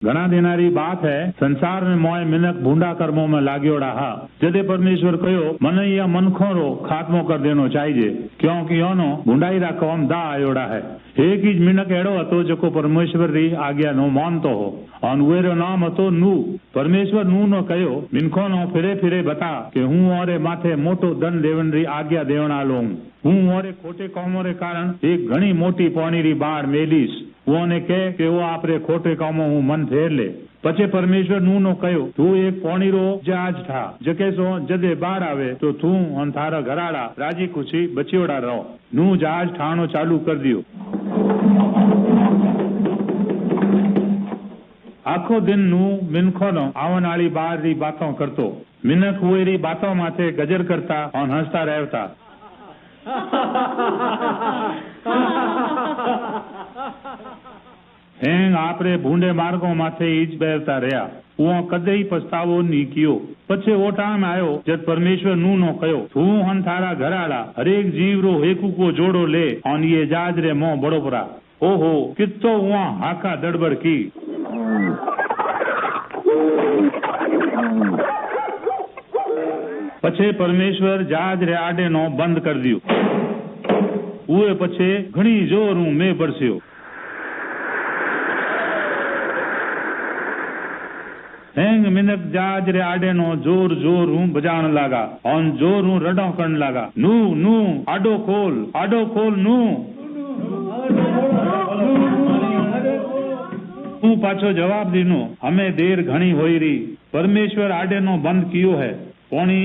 घना देनारी बात है संसार में मोय मिनक भूंडा कर्मों में लाग्योड़ा हा। जदे परमेश्वर कहो मन या मनखों रो खात्मो कर देनो चाहिए क्योंकि योनो भूंडाई रा कौम दा आयोड़ा है। एक ही मिनक एड़ो हतो जको परमेश्वर री आज्ञा नो मानतो हो और उएरो नाम हतो नू। परमेश्वर नू नो कहो मिनखों नो फिरे फिरे बता कि हूँ औरे माथे मोटो दंड देवन री आज्ञा देवना लो हूँ औरे खोटे कामों रे कारण एक घनी मोटी पानी री बाढ़ मेलीस वोने कहे कि वो आपरे खोटे कामों हूँ मन फेर ले। पछे परमेश्वर नू नो कहो तू एक पोणी रो जहाज था जके सो जदे बाढ़ आवे तो तू और थारा घराड़ा राजी खुशी बचियोड़ा रहो। नू जहाज ठाणो चालू कर दियो। आखो दिन नू मिनखो नो आवन वाली बाढ़ री बातों करतो। मिनक हुए री बातों माथे गजर करता और हंसता रहता। हेंग आपरे भूंडे मार्गों माथे ईज बहरता रहा वो कदे ही पछतावो नी कियो। पछे वो टाइम आयो जब परमेश्वर नू नो कहो तू हन थारा घराड़ा हरेक जीव रो हेकू को जोड़ो ले और ये जहाज रे मोह बड़ो परा। ओहो कितो वहां हाका दड़बड़ की। पछे परमेश्वर जहाज रे आडे नो बंद कर दियो। उए पछे घणी जोर हूं में बरस्यो। हेंग मिनक जहाज रे आडे नो जोर जोर हूं बजान लागा और जोर हूं रडो करन लागा। नू नू आडो खोल नू। तू पाछो जवाब दीनो हमें देर घनी होई री। परमेश्वर आडे नो बंद कियो है पानी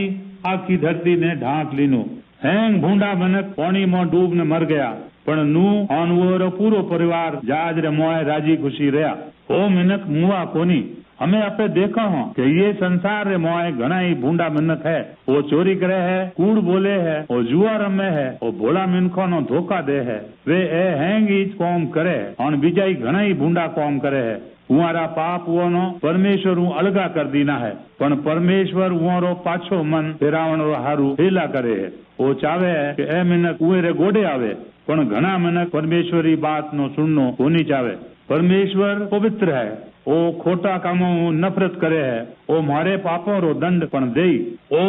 आखी धरती ने ढांक लीनो। हेंग भूंडा मिनक पानी में डूब ने मर गया पर नू और वो पूरो परिवार जहाज रे मोए राजी खुशी रहा। ओ मिनक मुआ कोनी। हमें अपने देखा हो कि ये संसार रे मोए घना ही भूंडा मिनक है। वो चोरी करे है कूड़ बोले है और जुआ रमे है और भोला मिनखों नो धोखा दे है। वे हैंग ईज कौम करे और बीजा ही घना ही भूंडा कौम करे है। उहारा पाप वो परमेश्वर अलगा कर दीना है पण परमेश्वर उहारो पाछो मन फेरावण रो हारू हेला करे है। वो चावे है कि ए मिनक उहेरे गोडे आवे पण घना मिनक परमेश्वरी बात नो सुननो कोनी चावे। परमेश्वर पवित्र है ओ खोटा कामों नफरत करे है। ओ मारे पापों रो दंड पण देई। ओ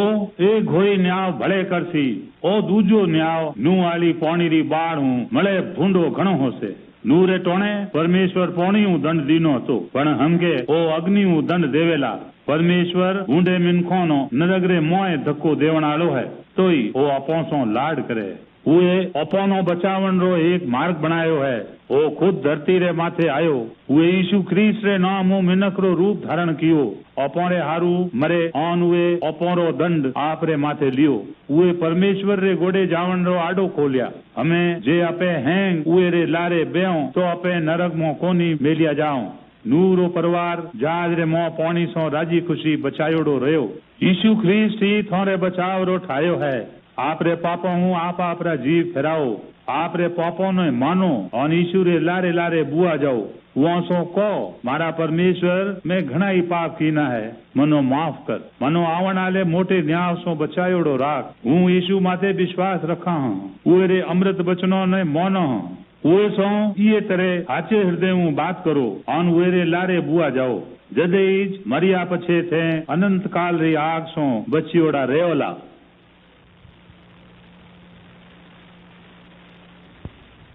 एक होई न्याय भले करसी ओ दूजो न्याय नू वाली पानी री बाढ़ हूं मळे भूंडो घणो होसे। नूरे टोणे परमेश्वर पोणी दंड दीनो हतो पण हमके ओ अग्नि दंड देवेला। परमेश्वर ऊंडे मिनखों नो नरगरे मोए धक्को देवनालो है तोई ओ अपोसो लाड करे। उए अपोनो बचावन रो एक मार्ग बनायो है। ओ खुद धरती रे माथे आयो। उए यीशु ख्रीस्त रे नाम मिनक रो रूप धारण कियो। अपोरे हारू मरे ऑन उए अपोरो दंड आप रे माथे लियो। उए परमेश्वर रे गोडे जावन रो आडो खोलिया। हमें जे अपे हैंग उए रे लारे बेओ तो अपे नरक मो कोनी मेलिया जाओ। नूरो परिवार जहाज रे मोह पानी सो राजी खुशी बचायोड़ो रहो। यीशु ख्रीस्त ही थोरे बचाव रो ठायो है। आप रे पापों हूँ आप आपरा जीव फेराओ। आप रे पापों ने मानो और यीशु रे लारे लारे बुआ जाओ। वहाँ सो को मारा परमेश्वर मैं घना ही पाप कीना है मनो माफ कर। मनो आवण आले मोटे न्याय सो बचायोड़ो राख। हूँ यीशु माथे विश्वास रखा हूँ उए रे अमृत बचनों ने मोनो हूँ। उए सो ये तरह हाचे हृदय हूँ बात करो और उए रे लारे बुआ जाओ। जदेज मरिया पछे थे अनंत काल री आग सो बचियोड़ा रेवला।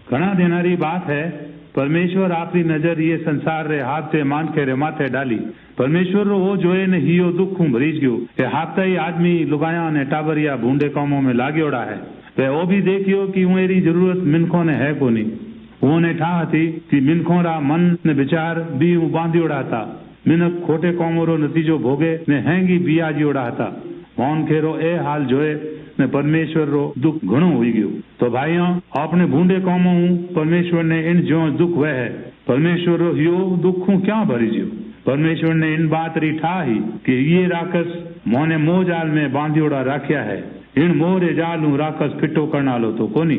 घना देनारी बात है परमेश्वर आपरी नजर ये संसार रे हाथ से मानखे रे माथे डाली। परमेश्वर रो वो जोए ने हियो दुख हूं भरीज गयो कि हाथ ही आदमी लुगाया ने टाबरिया भूंडे कामों में लाग्योड़ा है। वे वो भी देखियो कि उमेरी जरूरत मिनखों ने है कोनी। वो ने ठा थी कि मिनखों रा मन ने विचार भी बांधियोड़ा था। मिनक खोटे कामों रो नतीजो भोगे ने हैंगी बियाजियोड़ा था। मौन खेरो ए हाल जोए ने परमेश्वर रो दुख घणो हुई गयो। तो भाइयों अपने भूंडे कामों परमेश्वर ने इन जो दुख वह है परमेश्वर रो यो दुख क्या भरी जियो। परमेश्वर ने इन बात री ठा ही कि ये राकस मोने मोह जाल में बांधियोड़ा राख्या है। इन मोरे जाल राकस फिटो करना लो तो कोनी।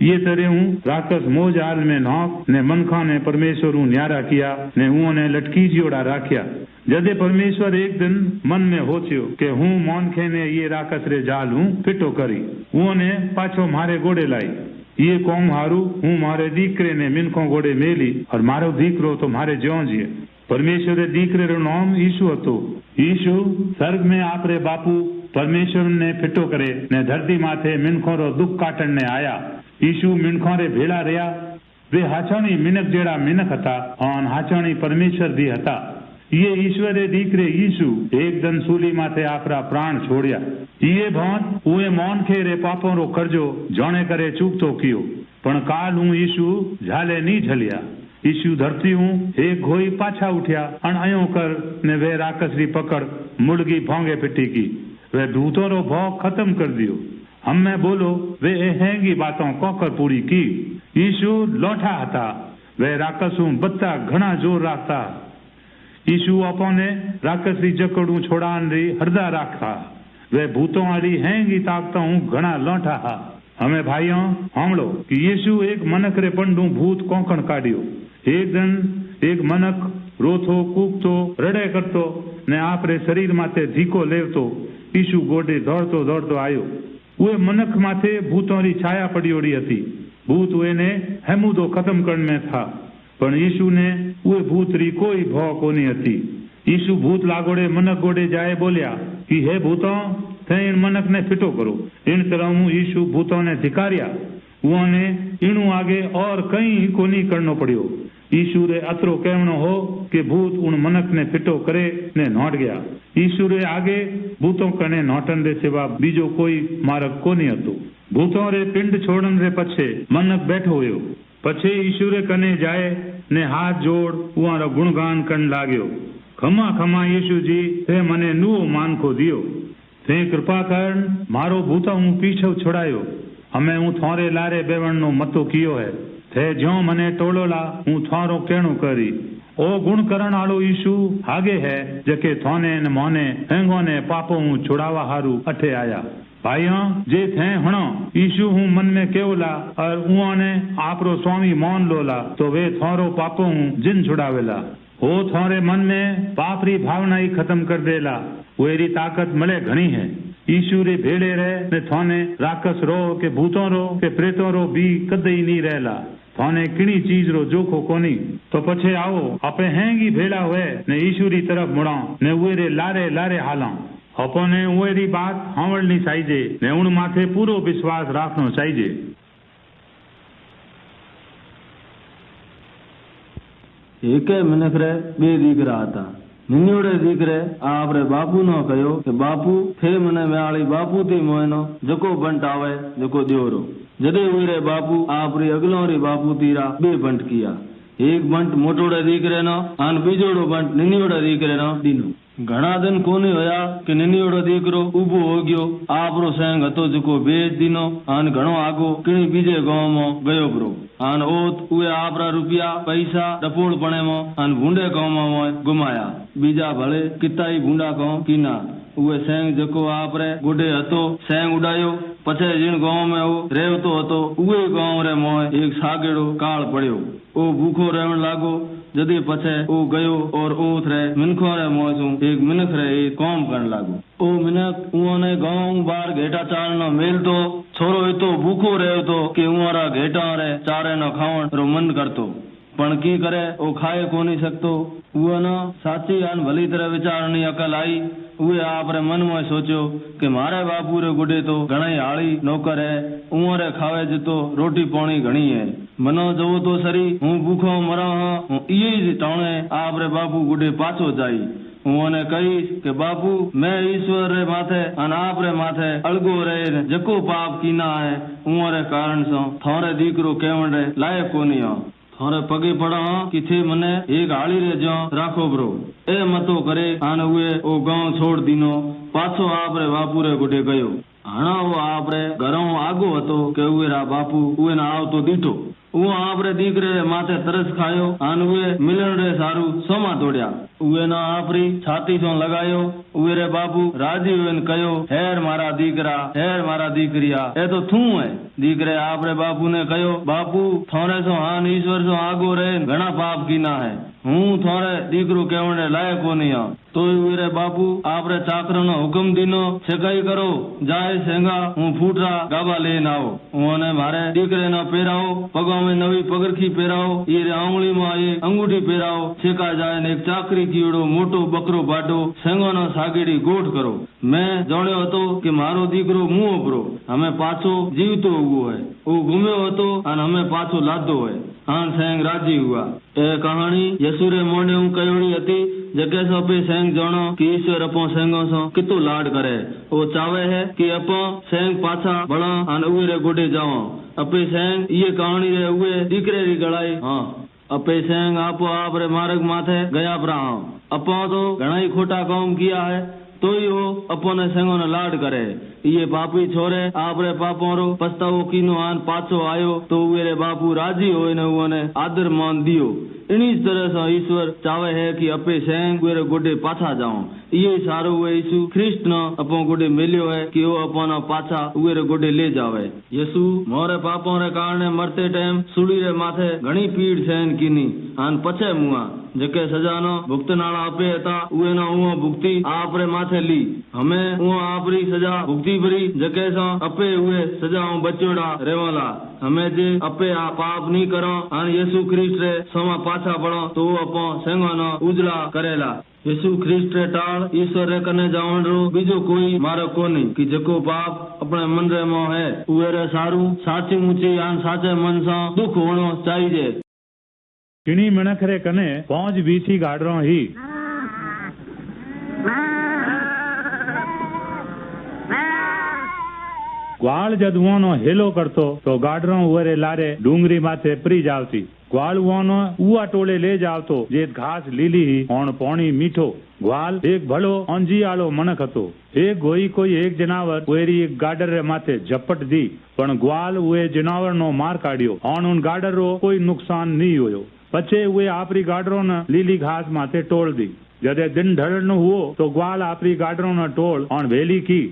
ये तरह राकस मोह जाल में नौक ने मनखा ने परमेश्वर न्यारा किया ने उन्हें लटकी जियोड़ा राख्या। जदे परमेश्वर एक दिन मन में होच्यो कि हूँ मोनखे ने ये राकस रे जाल हूँ फिटो करी उन्हें पाछो मारे गोड़े लाई। ये कौम हारू हूँ मारे दीकरे ने मिनखों गोड़े मेली और मारो दीकरो तो मारे ज्यो जिये। परमेश्वरे दीकरेનું નામ ઈશુ હતું. ઈશુ સ્વર્ગ में આપરે બાપુ પરમેશ્વરને ફીટો કરે ને ધરતી માથે મિનખોરો દુઃખ કાટણને આયા. ઈશુ મિનખોરે ભેળા રહ્યા. वे हाचाणी मिनक जेड़ा मिनक हता और हाचाणी परमेश्वर भी हता. ये ईश्वरे दीकरे ईशु एक दिन सूली माथे आपरा प्राण छोड़िया. ये भांत उए मौन खे रे पापों रो करजो जाने करे चूक तो कियो पण काल हूँ ईशु झाले नी झलिया. ईशु धरती हूँ एक घोई पाछा उठ्या अण अयो कर ने वे राकसरी पकड़ मुड़गी भोंगे पिटी की. वे दूतों रो भौं खत्म कर दियो. हम में बोलो वे हैंगी बातों कोकर पूरी की. ईशु लौटा हता. वे राकसों बत्ता घना जोर राखता. ईशु अपने राकसरी जकड़ू छोड़ान री हरदा राखा. वे भूतों वाली हैंगी ताकतों घना लौटा हा. हमें भाइयों हमलो कि यीशु एक मनक रे पंडू भूत कोंकण काढ़ियो. एक दिन एक मनक रोथो कूकतो रड़े करतो ने आपरे शरीर माथे धीको लेवतो ईशु गोडे दौड़तो दौड़तो आयो. उए मनक माथे भूतों री छाया पड़ियोड़ी हती. भूत उएने हेमुदो खत्म करण में था पण ईशु ने उए भूत री कोई भौ कोनी हती. ईशु भूत लागोड़े मनक गोडे जाए बोलिया कि हे भूतों थे इन मनक ने फिटो करो. इन तरह हूँ ईशु भूतों ने धिकारिया. उन्होंने इणु आगे और कई कोनी करनो पड़ियो. ईशु रे अतरो कहणो हो कि भूत उन मनक ने फिटो करे ने नोट गया. ईशु रे आगे भूतों कने नोटन दे सिवा बीजो कोई मार्ग कोनी हतो. भूतों रे पिंड छोड़न रे पछे मनक बैठो हुयो. पछे ईशु रे कने जाए ने हाथ जोड़ उहारो गुणगान करण लाग्यो. खमा खमा यीशु जी थे मने नुओ मानखो दियो. थे कृपा कर मारो भूता हूँ पीछो छुड़ायो. हमें हूँ थोरे लारे बेवण नो मतो कियो है. थे ज्यो मने टोलोला हूँ थारो कहणो करी. ओ गुण करण आलो ईशु आगे है जके थोने न मोने हेंगो ने पापो हूँ छुड़ावा हारू अठे आया. भाइयों जे थे हणो ईशु हूँ मन में केवला और उन्होंने आपरो स्वामी मौन लोला तो वे थोरो पापो हूँ जिन छुड़ावेला. ओ थोरे मन में पाप री भावना ही खत्म कर देला. वेरी ताकत मले घणी है. ईशु रे भेड़े रहे ने थोने राकस रो के भूतों रो के प्रेतों रो भी कदई नहीं रहला. थोने किणी चीज रो जोखो कोनी. तो पछे आओ अपे हैंगी भेड़ा हुए ने ईशु री तरफ मुड़ा ने उरे लारे लारे हाला. अपने उरी बात हावड़नी चाहिए ने उन माथे पूरो विश्वास राखनो चाहिए. एक मिनक रे बे दीकरा था. निन्योड़े दीकरे आपरे बापू नो कहो कि बापू थे मने व्याली बापू थी मोयनो जको बंट आवे जको द्योरो. जदे उरे बापू आपरी अगलो री बापू तीरा बे बंट किया. एक बंट मोटोड़े दीकरे नो आन बीजोड़ो बंट निन्योड़े दीकरे नो दीनो. घणा दिन कोनी होया कि निन्योड़ो दीकरो उभो हो गयो. आपरो सेंग हतो जको बेच दीनो आन घणो आगो किणी बीजे गांव में गयो परो. आन ओत उए आपरा रुपया पैसा डपोड़ पणे में आन भूंडे गांव में गुमाया. बीजा भले किताई भूंडा गांव कीना. उए सेंग जको आपरे गोडे हतो सेंग उड़ायो. पछे जिन गांव में वो रेवतो हतो उए गांव रे मोय एक सागेड़ो काल पड़्यो. ओ भूखो रहण लागो. जदी पछे ओ गयो और ओथ रे मिनखो रे मोसू एक मिनख रे काम करन लागो. ओ मिनख उन्होंने गांव बार घेटा चारनो मेल तो छोरो तो भूखो रहतो कि उहारा घेटा रे चारे न खावण रो मन करतो पण की करे ओ खाए कोनी सकतो. उहो न साची आन भली तरह विचारनी अकल आई. उहे आपरे मन में सोचो कि मारे बापू रे गुडे तो घणी हाड़ी नौकर है. उहरे खावे जतो रोटी पानी घणी है. मनो जवो तो सरी हूँ भूखो मरा हाँ हूँ इये टाणे आपरे बापू गुडे पाछो जाई. उन्होंने कही कि बापू मैं ईश्वर रे माथे अन आप रे माथे अलगो रहे जको पाप कीना है उहरे कारण सो थोरे दीकरो केवण रे लायक कोनी हो. थोरे पगे पड़ा कि थे मने एक हाली रे जो राखो ब्रो. ए मतो करे आन उए ओ गांव छोड़ दीनो पाछो आपरे बापू रे गुडे गयो. हाणा वो आपरे घरों आगो हतो के उएरा बापू उए ना आवतो दीठो. वो आपरे दीकरे रे माथे तरस खायो आन उए मिलन रे सारू सोमा दौड़्या. उए ना आपरी छाती सो लगायो. उए रे बापू राजी हुएन कयो हेर मारा दीकरा हेर मारा दीकरिया ए तो थू है. दीकरे आपरे बापू ने कयो बापू थोरे सो हान ईश्वर सो आगो रहे घना पाप कीना है. હું થોરે દીકરો કહેવાને લાયક કોની આ તોય ઉરે બાપુ આપરે ચાકરનો હુકમ દીનો છેકાઈ કરો જાય સેંગા હું ફૂટરા ગાબા લઈને આવો હું અને મારે દીકરેનો પહેરાવો પગોમાં નવી પગરખી પહેરાવો એ આંગળીમાં એ અંગૂઠી પહેરાવો છેકા જાય ને એક ચાકરી કીડો મોટો બકરો બાટો સેંગોનો સાગેડી ગોઠ કરો મેં જાણ્યો હતો કે મારો દીકરો મું અપરો અમે પાછો જીવતો ઉગો હોય હું ગુમ્યો હતો અને અમે પાછો લાદો હોય આન સેંગ રાજી હુआ એ કહાણી યસુરે મોને હું કયોડી હતી जगह सो पे सेंग जानो कि ईश्वर अपो सेंगो सो कितो लाड करे वो चावे है कि अपो सेंग पाछा बड़ा अन उरे गोडे जाओ अपे सेंग ये कहानी रे उए दीकरे री गड़ाई हाँ अपे सेंग आपो आप रे मार्ग माथे गया परा अपो तो घणा ही खोटा काम किया है तो ही वो अपने सेंगो ने लाड करे ये पापी छोरे आपरे पापों रो पछतावो कीनो आन पाछो आयो तो उरे बापू राजी होए ने उने आदर मान दियो इन्हीं तरह से ईश्वर चाहे है कि अपे सेंग उरे गोडे पाछा जाओ ये सारो हुए यीशु ख्रिस्त न अपो गोडे मिलियो है कि वो अपना पाछा उरे गोडे ले जावे यीशु मोरे पापों रे कारणे मरते टाइम सूली रे माथे घणी पीड़ सहन कीनी आन पछे मुआ जके सजानो भुगतनाळा अपे हता उएनो उहो भुगती आपरे माथे ली हमें उहो आपरी सजा भुगती भरी जके सा अपे हुए सजाओ बचोड़ा रेवाला हमें जे अपे आ पाप नहीं करो आन यीशु ख्रिस्त रे समा पाछा पड़ो तो अपो सेंगोनो उजला करेला यीशु ख्रिस्त रे टाळ ईश्वर रे कने जावण रो बीजो कोई मार्ग कोनी कि जको पाप अपने मन रे मो है उहे रे सारू साची ऊंची आन साचे मन सा दुख होणो चाहिए किणी मिणख रे कने पहुंच बीसी गाडरो ही ग्वाल जद उनो हेलो करतो तो गाडरो उरे लारे डूंगरी माथे प्री जावती ग्वाल उनो उआ टोले ले जावतो जे घास लीली ही और पानी मीठो ग्वाल एक भलो अंजियालो मनक हतो एक गोई कोई एक जनावर वेरी एक गाडर रे माथे झपट दी पण ग्वाल उए जनावर नो मार काढ्यो और उन गाडर रो कोई नुकसान नहीं होयो पछे उए आपरी गाडरो न लीली घास माथे टोल दी जदे दिन ढळण हुओ तो ग्वाल आपरी गाडरो न टोल और वेली की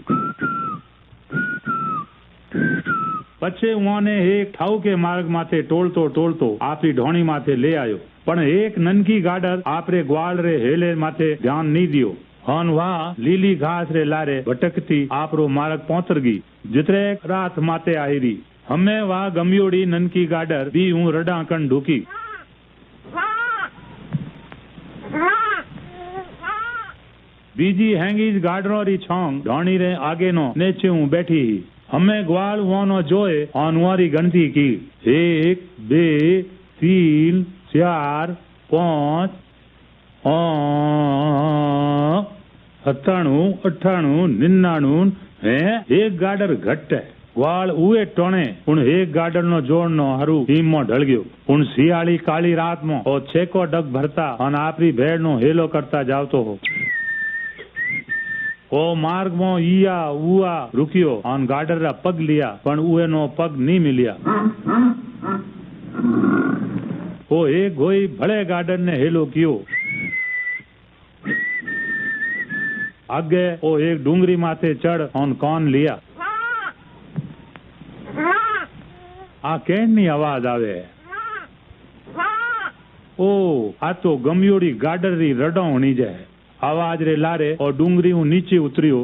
पछे उन्होंने एक ठाऊ के मार्ग माथे टोलतो आपरी ढोणी माथे ले आयो पण एक ननकी गाडर आपरे ग्वाल रे हेले माथे ध्यान नहीं दियो हन वहा लीली घास रे लारे भटकती आपरो मार्ग पहुंचरगी जितरे रात माथे आईरी हमें वहा गमियोड़ी ननकी गाडर दी हूं रडा कन ढूकी बीजी हैंगीज गाडरो री छौंग ढोणी रे आगे नो नेचे हूं बैठी ही हमें ग्वाल वानो जोए अनुवारी गणती की 1 2 3 4 5 97 98 99 एक गाडर घट है ग्वाल उए टोणे उन एक गाडर नो जोड़ नो हरू टीम मो ढल गयो उन सियाली काली रात मो और छेको डग भरता और आपरी भेड़ नो हेलो करता जावतो हो ओ मार्ग मो ईया उआ रुकियो और गाडर रा पग लिया पण उए नो पग नहीं मिलिया ओ एक गोई भले गाडर ने हेलो कियो आगे ओ एक डूंगरी माथे चढ़ और कौन लिया आ केनी आवाज आवे ओ आ तो गमियोड़ी गाडर री रडोणी जाए आवाज रे लारे और डूंगरी हूं नीचे उतरियो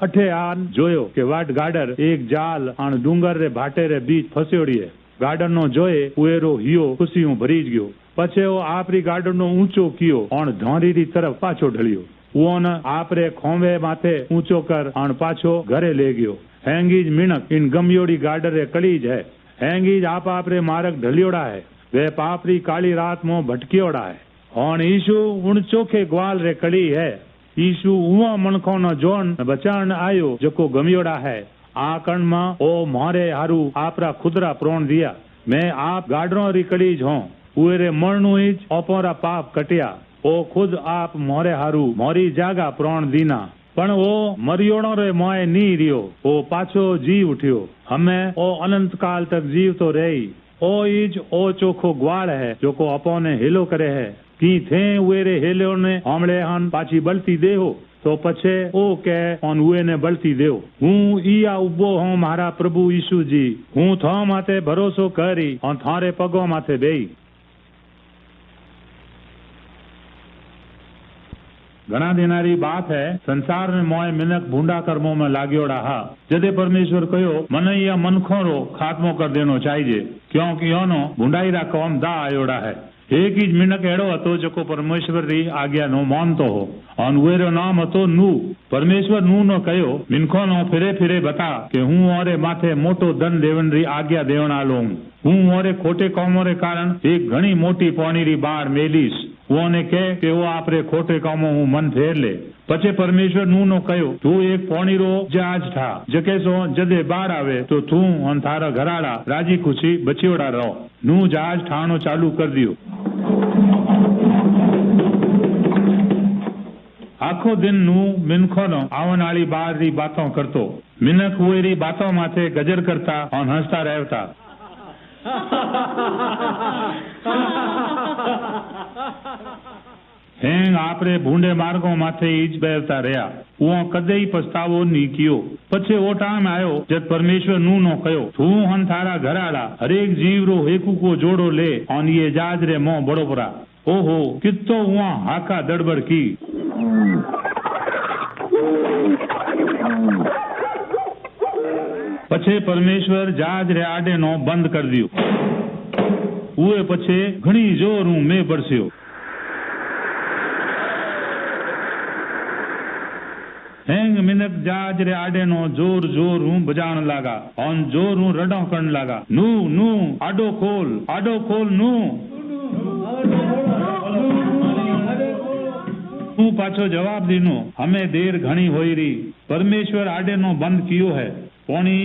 अठे आन जोयो के वाट गाडर एक जाल आन डूंगर रे भाटे रे बीच फस्योड़ी है गाडर नो जोए उएरो हियो खुशी हूं भरीज गयो पछे वो आपरी गाडर नो ऊंचो कियो और धौरी री तरफ पाछो ढलियो वो न आपरे खोवे माथे ऊंचो कर और पाछो घरे ले गयो हैंगीज मिणक इन गमियोड़ी गाडर रे कलीज है हैंगीज आपरे मार्ग ढलियोड़ा है वे पापरी काली रात मो भटकियोड़ा है और ईशु उन चोखे ग्वाल रे कड़ी है ईशु उवा मनखो न जोन बचाण आयो जको गमियोड़ा है आ कण मा ओ मोरे हारू आपरा खुदरा प्रोण दिया मैं आप गाडरों री कड़ीज हों उरे मरणु हिज ओपोरा पाप कटिया ओ खुद आप मोरे हारू मोरी जागा प्रोण दीना पण ओ मरियोड़ो रे मोए नी रियो ओ पाछो जी उठियो हमें ओ अनंत काल तक जीव तो रही ओ इज ओ चोखो ग्वाल है जो को अपोने हेलो करे है की थे उरे हेलो ने हमले हन पाछी बलती देहो तो पछे ओ के ओन उए ने बलती देव हूँ ईया उबो हूँ मारा प्रभु यीशु जी हूँ थो माथे भरोसो करी और थारे पगो माथे बेई घना देनारी बात है संसार में मोय मिनक भूंडा कर्मों में लाग्योड़ा हा जदे परमेश्वर कहो मन या मनखों रो खात्मो कर देनो चाहिए क्योंकि योनो भूंडाई रा कौम दा आयोड़ा है एक ही मिनक एड़ो हतो जको परमेश्वर री आज्ञा नो मानतो हो और उएरो नाम हतो नू परमेश्वर नू नो कहो मिनखो नो फिरे फिरे बता कि हूँ ओरे माथे मोटो दंड देवन री आज्ञा देवनालो हूँ ओरे खोटे कामों रे कारण एक घनी मोटी पौनी री बाढ़ मेलीस वोने कहे कि वो आपरे खोटे कामों हूँ मन फेर ले पछे परमेश्वर नू नो कहो तू एक पौनी रो जहाज ठा जके सो जदे बाढ़ आवे तो तू और थारा घराड़ा राजी खुशी बचियोड़ा रहो नू जहाज ठाणो चालू कर दियो आखो दिन नू मिनखो नो आवन वाली बाढ़ री बातों करतो मिनक हुए री बातों माथे गजर करता और हंसता रहता हेंग आपरे भूंडे मार्गों माथे ईज बेरता रहा वो कदे ही पछतावो नी कियो पछे वो टाइम आयो जब परमेश्वर नू नो कहो तू हन थारा घराड़ा हरेक जीव रो हेकू को जोड़ो ले और ये जाज रे मोह बड़ो परा ओहो कितो हुआ हाका दड़बड़ की पछे परमेश्वर जहाज रे आडे नो बंद कर दियो उए पछे घणी जोर हूं में बरस्यो हेंग मिनक जहाज रे आडे नो जोर जोर हूं बजाण लागा और जोर हूं रडो करण लागा नू नू आडो खोल नू तू पाछो जवाब दीनो हमें देर घनी होई री परमेश्वर आडे नो बंद कियो है पोणी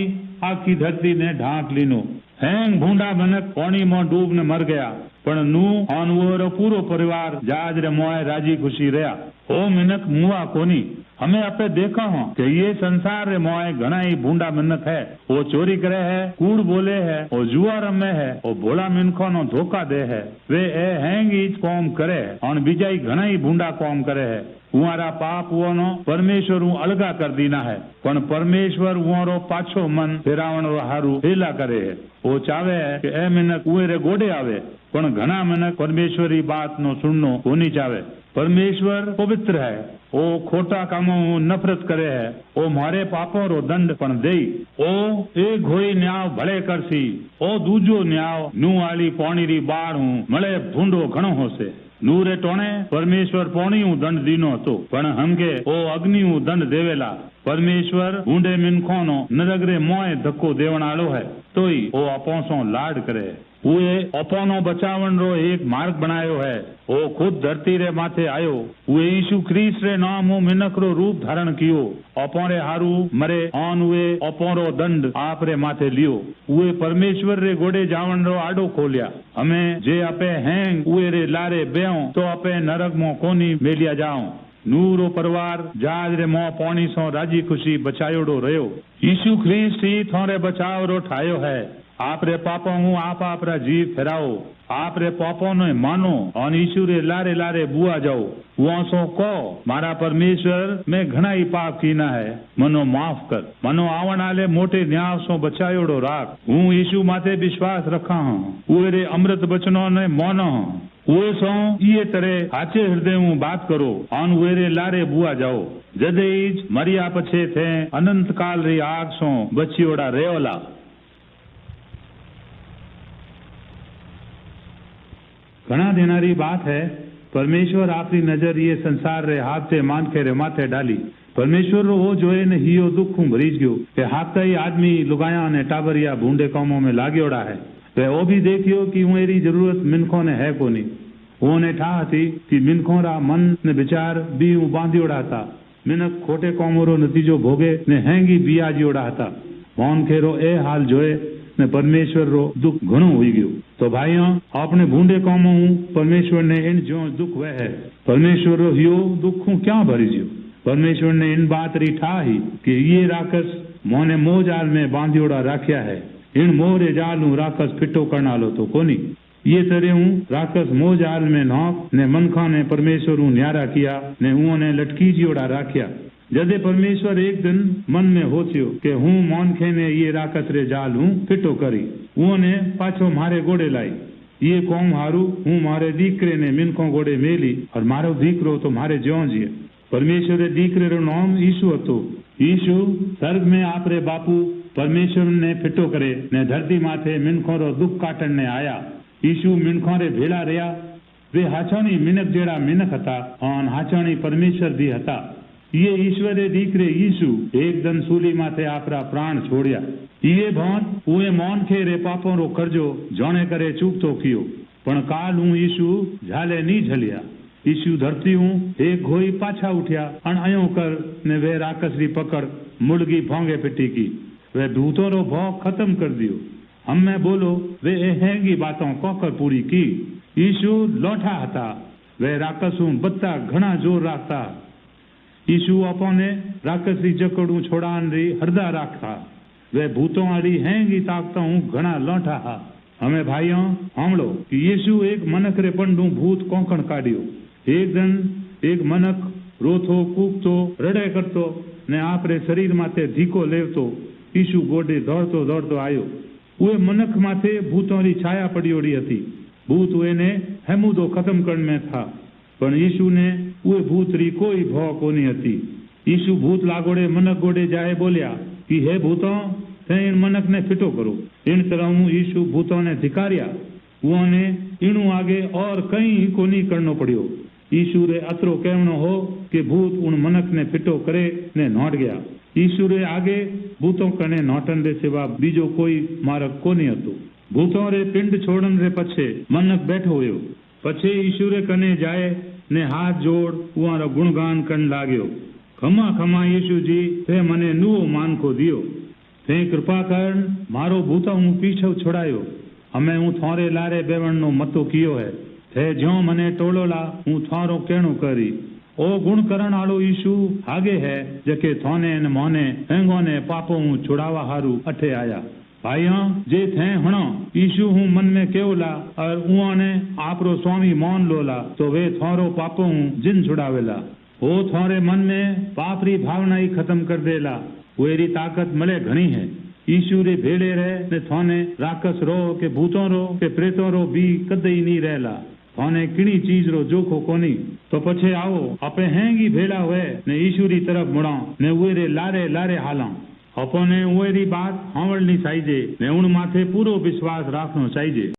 आखी धरती ने ढांक लीनो हेंग भूंडा मनक पोणी में डूब ने मर गया पण नू और वो पूरो परिवार जहाज रे मोए राजी खुशी रहा ओ मिनक मुआ कोनी हमें आपे देखा हो कि ये संसार रे मोए घना ही भूंडा मिनक है वो चोरी करे है कूड़ बोले है वो जुआ रमे है वो भोला मिनखो नो धोखा दे है वे हेंग ईच कौम करे और बीजा ही घना ही भूंडा कौम करे है उहारा पाप उनो परमेश्वर अलगा कर दीना है पण परमेश्वर उहारो पाछो मन फेरावण हारू हेला करे है वो चावे है कि ए मिनक उए रे गोडे आवे पण घना मिनक परमेश्वरी बात नो सुननो कोनी चावे परमेश्वर पवित्र है वो खोटा कामों नफरत करे है वो मारे पापों रो दंड पण देई ओ एक होई न्याव भले करसी ओ दूजो न्याव नू वाली पौणी री बाढ़ हूं मळे भूंडो घणो होसे नूरे टोणे परमेश्वर पौणी दंड दीनो तो पण हमके ओ अग्नि दंड देवेला परमेश्वर ऊंडे मिनखों नो नरगरे मोए धक्को देवनालो है तोई ओ अपोसो लाड करे उए अपोनो बचावन रो एक मार्ग बनायो है ओ खुद धरती रे माथे आयो उए यीशु ख्रीस्त रे नाम मिनक रो रूप धारण कियो अपोरे हारू मरे ऑन उए अपोरो दंड आप रे माथे लियो उए परमेश्वर रे गोडे जावन रो आडो खोलिया हमें जे अपे हैंग उए रे लारे बेओ तो अपे नरक मो कोनी मेलिया जाओ नूरो परिवार जहाज रे मोह पौणी सो राजी खुशी बचायोड़ो रहो यीशु ख्रीस्त ही थोरे बचाव रो ठायो है आप रे पापों हूँ आप आपरा जीव फेराओ आप रे पापों ने मानो और यीशु रे लारे लारे बुआ जाओ वो सो को मारा परमेश्वर मैं घना ही पाप कीना है मनो माफ कर मनो आवण आले मोटे न्याय सो बचायोड़ो राख हूँ यीशु माथे विश्वास रखा हूँ उए रे अमृत बचनों ने मोनो हूँ उए सो ये तरह हाचे हृदय हूँ बात करो और उए रे लारे बुआ जाओ जदेज मरिया पछे थे अनंत काल री आग सो बचियोड़ा रेवला घना देनारी बात है परमेश्वर आपरी नजर ये संसार रे हाथ से मानखे रे माथे डाली परमेश्वर रो वो जोए ने हियो दुख हूं भरीज गयो के हाथ ही आदमी लुगाया ने टाबरिया भूंडे कामों में लाग्योड़ा है वे वो भी देखियो कि मेरी जरूरत मिनखों ने है कोनी वो ने ठा थी कि मिनखों रा मन ने विचार भी बांधियोड़ा था मिनक खोटे कामों रो नतीजो भोगे ने हैंगी बियाजियोड़ा था मौन खेरो ए हाल जोए ने परमेश्वर रो दुख घणो हुई गयो तो भाइयों आपने भूंडे कामों परमेश्वर ने इन जो दुख वह है परमेश्वर रो हियो दुख क्या भरी जियो परमेश्वर ने इन बात री ठा ही कि ये राकस मोने मोह जाल में बांधियोड़ा राख्या है इन मोह रे जाल हूँ राकस फिटो करना लो तो कोनी ये तरह हूँ राकस मोह जाल में नौक ने मनखा ने परमेश्वर हूँ न्यारा किया ने उन्होंने लटकी जियोड़ा राख्या जदे परमेश्वर एक दिन मन में होत्यो कि हूँ मौनखे ने ये राकस रे जाल हूँ फिटो करी उन्होंने पाछो मारे गोड़े लाई ये कौम हारू हूँ मारे दीकरे ने मिनखों गोड़े मेली और मारो दीकरो तो मारे ज्यों जिए। परमेश्वरे दीकरे रो नाम ईशु हतो। ईशु स्वर्ग में आपरे बापू परमेश्वर ने फिटो करे ने धरती माथे मिनखों रो दुख काटण ने आया। ईशु मिनखों रे भेड़ा रहा। वे हाचाणी मिनक जेड़ा मिनक हता और हाचाणी परमेश्वर भी हता। ये ईश्वरे दीकरे ईशु एक दन सूली माथे आपरा प्राण छोड़िया। ये भवन उए मौन खे रे पापों रो करजो जोने करे चूकतो कियो पण काल हूँ ईशु झाले नी झलिया। ईशु धरती हूँ एक घोई पाछा उठिया अण अयो कर ने वे राकसरी पकड़ मुड़गी भोंगे पिटी की। वे भूतों रो भौं खत्म कर दियो। हमें बोलो वे हेंगी बातों कोकर पूरी की। ईशु लौटा हता। वे राकसू बत्ता घना जोर राखता। ईशु अपने राकसरी जकड़ू छोड़ान री हरदा राखता। वे भूतों वाली हैंगी ताकता हूँ घना लौटा हा। हमें भाइयों हमलो कि यीशु एक मनक रे पंडू भूत कोंकण काढ़ियो। एक दिन एक मनक रोथो कूकतो रड़े करतो ने आपरे शरीर माथे धीको लेवतो ईशु गोडे दौड़तो दौड़तो आयो। उए मनक माथे भूतों री छाया पड़ियोड़ी हती। भूत उएने हेमुदो खत्म करण में था पण यीशु ने उए भूत री कोई भौ कोनी हती। यीशु भूत लागोड़े मनक गोडे जाए बोलिया कि हे भूतों ते इन मनक ने फिटो करो। इन तरह यीशु भूतों ने धिकारिया। उन्होंने इणु आगे और कहीं कोनी करनो पड़ियो। यीशु रे अतरो कहनो हो कि भूत उन मनक ने फिटो करे ने नोट गया। यीशु रे आगे भूतों कने नोटन रे सिवा बीजो कोई मार्ग कोनी हतो। भूतों रे पिंड छोड़न रे पछे मनक बैठो हुयो। पछे यीशु रे कने जाए ने हाथ जोड़ उहारो गुणगान करण लाग्यो। खमा खमा यीशु जी ते मने नुओ मानको दियो। ते कृपा कर मारो भूतों हूँ पीछो छुड़ायो। हमें हूँ थोरे लारे बेवण नो मतो कियो है। थे ज्यो मने टोलोला हूँ थारो कहणो करी। ओ गुण करण आलो यीशु आगे है जके थोने न मोने हेंगो ने पापो हूँ छुड़ावा हारू अठे आया। भाइयों जे थे हणो यीशु हूँ मन में केवला और उन्होंने आपरो स्वामी मौन लोला तो वे थोरो पापो हूँ जिन छुड़ावेला। वो थोरे मन में पापरी भावना ही खत्म कर देला। वेरी ताकत मले घणी है। यीशु रे भेड़े रहे ने थोने राकस रो के भूतों रो के प्रेतों रो भी कदई नहीं रहला। थोने किणी चीज रो जोखो कोनी तो पछे आओ अपे हैंगी भेड़ा हुए ने यीशु री तरफ मुड़ा ने उरे लारे लारे हाला। अपने उरी बात हावड़नी चाहिए ने उन माथे पूरो विश्वास राखनो चाहिए।